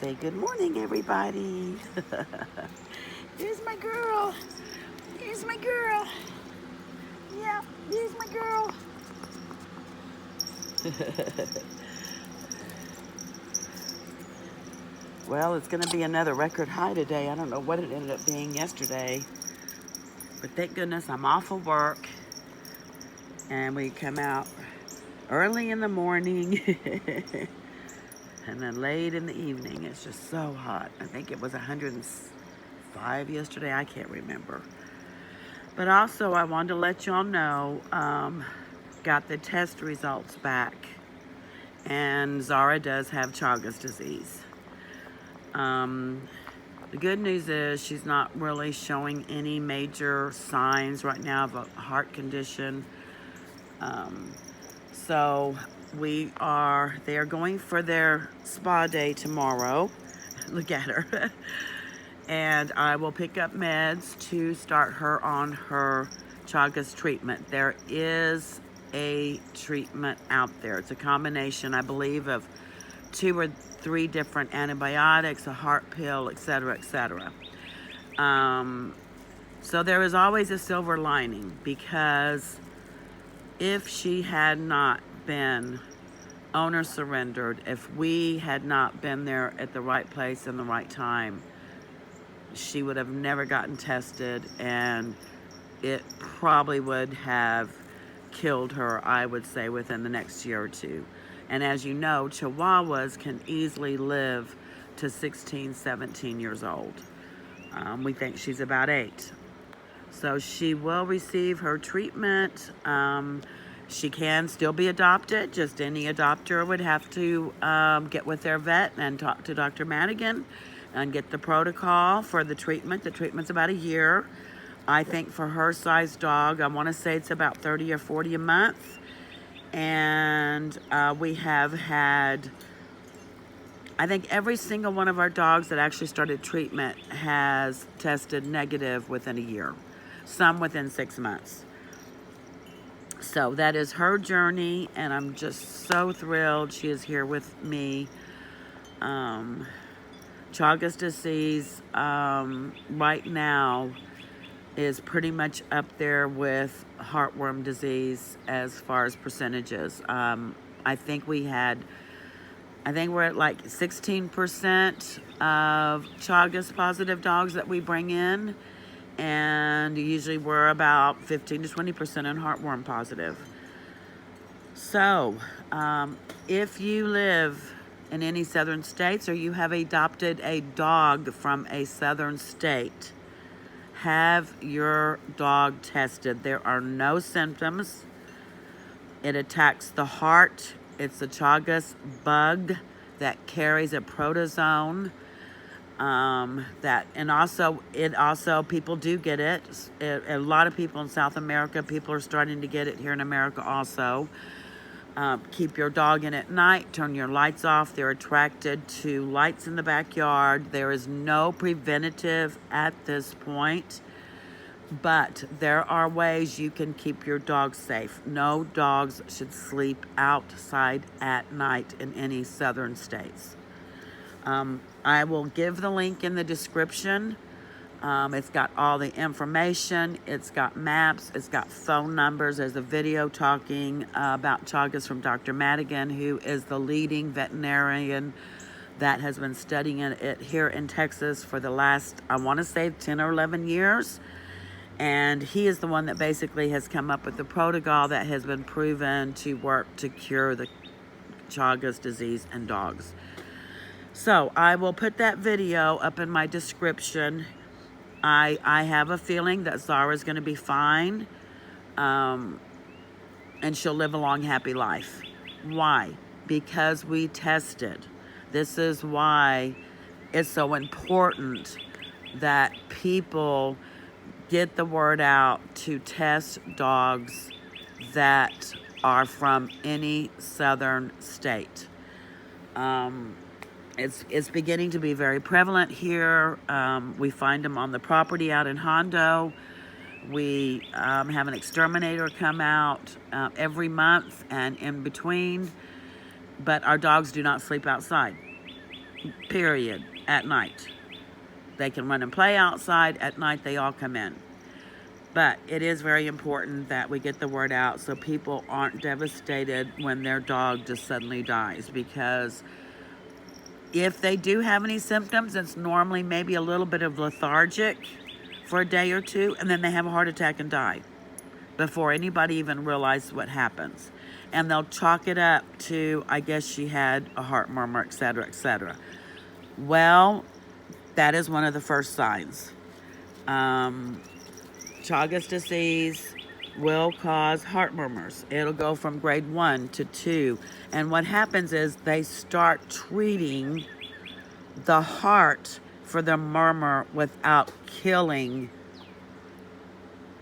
Say good morning, everybody. Here's my girl. Here's my girl. Yeah, here's my girl. Well, it's going to be another record high today. I don't know what it ended up being yesterday. But thank goodness I'm off of work. And we come out early in the morning. And then late in the evening. It's just so hot. I think it was 105 yesterday. I can't remember. But also, I wanted to let y'all know, got the test results back. And Zara does have Chagas disease. The good news is she's not really showing any major signs right now of a heart condition. So they are going for their spa day tomorrow. Look at her. And I will pick up meds to start her on her Chagas treatment. There is a treatment out there. It's a combination, I believe, of 2 or 3 different antibiotics, a heart pill, etc., etc. So there is always a silver lining, because if she had not been owner surrendered, if we had not been there at the right place and the right time, she would have never gotten tested, and it probably would have killed her, I would say, within the next year or 2. And as you know, Chihuahuas can easily live to 16, 17 years old. We think she's about 8. So she will receive her treatment. She can still be adopted. Just any adopter would have to get with their vet and talk to Dr. Madigan and get the protocol for the treatment. The treatment's about a year. I think for her size dog, I want to say it's about 30 or 40 a month. And we have had, I think every single one of our dogs that actually started treatment has tested negative within a year. Some within 6 months. So that is her journey, and I'm just so thrilled she is here with me. Chagas disease right now is pretty much up there with heartworm disease as far as percentages. I think we're at like 16% of Chagas positive dogs that we bring in. And usually we're about 15 to 20% in heartworm positive. So, if you live in any southern states, or you have adopted a dog from a southern state, have your dog tested. There are no symptoms. It attacks the heart. It's a Chagas bug that carries a protozoan. It also people do get it. A lot of people in South America, people are starting to get it here in America also. Keep your dog in at night, turn your lights off. They're attracted to lights in the backyard. There is no preventative at this point, but there are ways you can keep your dog safe. No dogs should sleep outside at night in any southern states. I will give the link in the description. It's got all the information. It's got maps. It's got phone numbers. There's a video talking about Chagas from Dr. Madigan, who is the leading veterinarian that has been studying it here in Texas for the last, I want to say, 10 or 11 years. And he is the one that basically has come up with the protocol that has been proven to work to cure the Chagas disease in dogs. So I will put that video up in my description. I have a feeling that Zara's going to be fine, and she'll live a long, happy life. Why? Because we tested. This is why it's so important that people get the word out to test dogs that are from any southern state. It's beginning to be very prevalent here. We find them on the property out in Hondo. We have an exterminator come out every month and in between, but our dogs do not sleep outside. period, at night. They can run and play outside. At night, they all come in. But it is very important that we get the word out so people aren't devastated when their dog just suddenly dies, because if they do have any symptoms, it's normally maybe a little bit of lethargic for a day or two, and then they have a heart attack and die before anybody even realizes what happens. And they'll chalk it up to, I guess she had a heart murmur, etc., etc. Well, that is one of the first signs. Chagas disease will cause heart murmurs. It'll go from grade 1 to 2. And what happens is they start treating the heart for the murmur without killing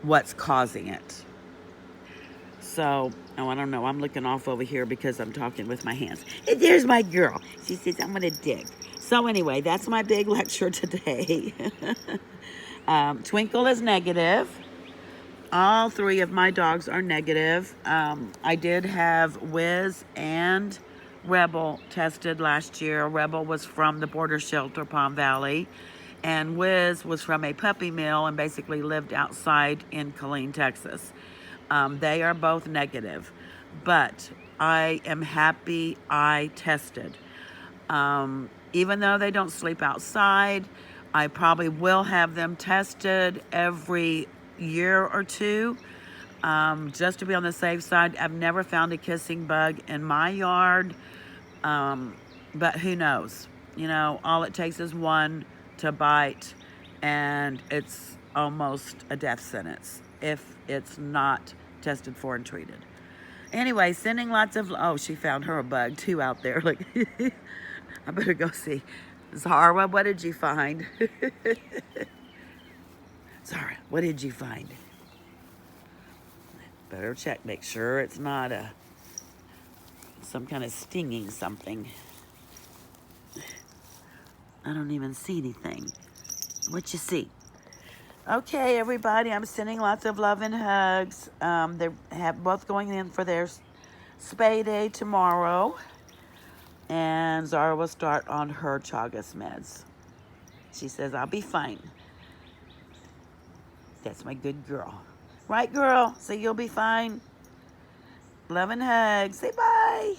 what's causing it. So, oh, I don't know. I'm looking off over here because I'm talking with my hands. And there's my girl. She says, I'm going to dig. So anyway, that's my big lecture today. Twinkle is negative. All 3 of my dogs are negative. I did have Wiz and Rebel tested last year. Rebel was from the border shelter, Palm Valley. And Wiz was from a puppy mill and basically lived outside in Killeen, Texas. They are both negative. But I am happy I tested. Even though they don't sleep outside, I probably will have them tested every year or 2, just to be on the safe side. I've never found a kissing bug in my yard, but who knows? You know, all it takes is one to bite, and it's almost a death sentence if it's not tested for and treated. Anyway, sending lots of, oh, she found her a bug too out there. Look, I better go see. Zara, what did you find? Zara, what did you find? Better check, make sure it's not some kind of stinging something. I don't even see anything. What you see? Okay, everybody, I'm sending lots of love and hugs. They have both going in for their spay day tomorrow. And Zara will start on her Chagas meds. She says, I'll be fine. That's my good girl. Right, girl? So you'll be fine. Love and hugs. Say bye.